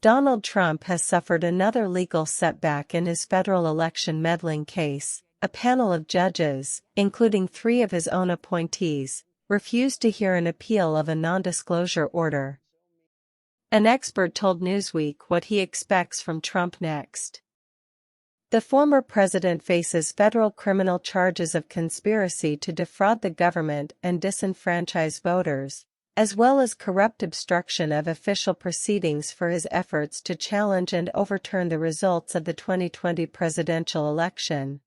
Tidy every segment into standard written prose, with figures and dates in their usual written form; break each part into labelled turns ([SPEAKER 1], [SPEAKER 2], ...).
[SPEAKER 1] Donald Trump has suffered another legal setback in his federal election meddling case. A panel of judges, including 3 of his own appointees, refused to hear an appeal of a non-disclosure order. An expert told Newsweek what he expects from Trump next. The former president faces federal criminal charges of conspiracy to defraud the government and disenfranchise voters, as well as corrupt obstruction of official proceedings for his efforts to challenge and overturn the results of the 2020 presidential election.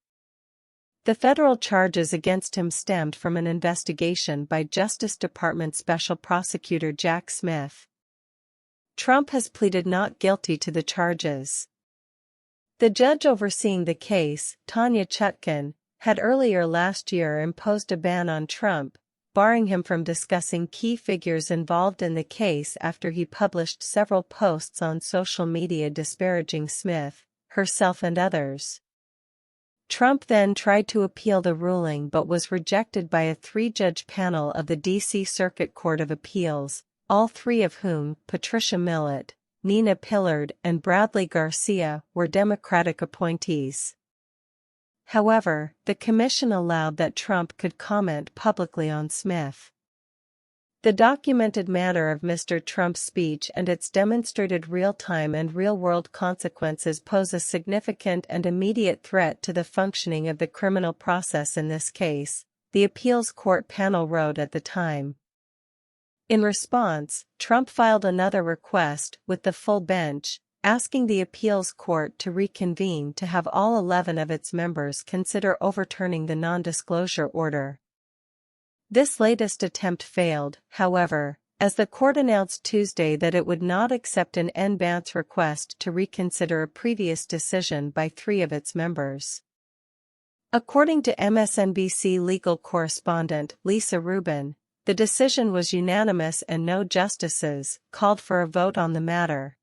[SPEAKER 1] The federal charges against him stemmed from an investigation by Justice Department Special Prosecutor Jack Smith. Trump has pleaded not guilty to the charges. The judge overseeing the case, Tanya Chutkan, had earlier last year imposed a ban on Trump, barring him from discussing key figures involved in the case after he published several posts on social media disparaging Smith, herself and others. Trump then tried to appeal the ruling but was rejected by a 3-judge panel of the D.C. Circuit Court of Appeals, all 3 of whom, Patricia Millett, Nina Pillard and Bradley Garcia, were Democratic appointees. However, the commission allowed that Trump could comment publicly on Smith. The documented manner of Mr. Trump's speech and its demonstrated real-time and real-world consequences pose a significant and immediate threat to the functioning of the criminal process in this case, the appeals court panel wrote at the time. In response, Trump filed another request with the full bench, asking the appeals court to reconvene to have all 11 of its members consider overturning the non-disclosure order. This latest attempt failed, however, as the court announced Tuesday that it would not accept an en banc request to reconsider a previous decision by 3 of its members. According to MSNBC legal correspondent Lisa Rubin, the decision was unanimous and no justices called for a vote on the matter.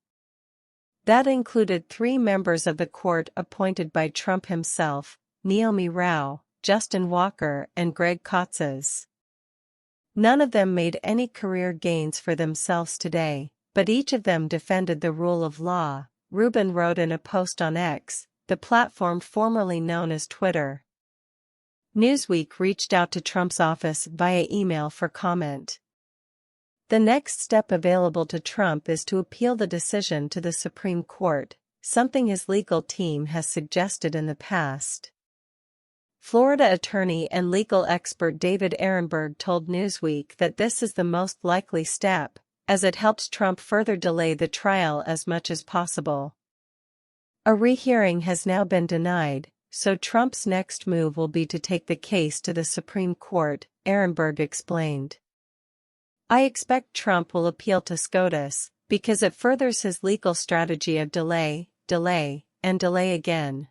[SPEAKER 1] That included 3 members of the court appointed by Trump himself, Naomi Rao, Justin Walker and Greg Kotzes. None of them made any career gains for themselves today, but each of them defended the rule of law, Rubin wrote in a post on X, the platform formerly known as Twitter. Newsweek reached out to Trump's office via email for comment. The next step available to Trump is to appeal the decision to the Supreme Court, something his legal team has suggested in the past. Florida attorney and legal expert David Ehrenberg told Newsweek that this is the most likely step, as it helps Trump further delay the trial as much as possible. A rehearing has now been denied, so Trump's next move will be to take the case to the Supreme Court, Ehrenberg explained. I expect Trump will appeal to SCOTUS, because it furthers his legal strategy of delay, delay, and delay again.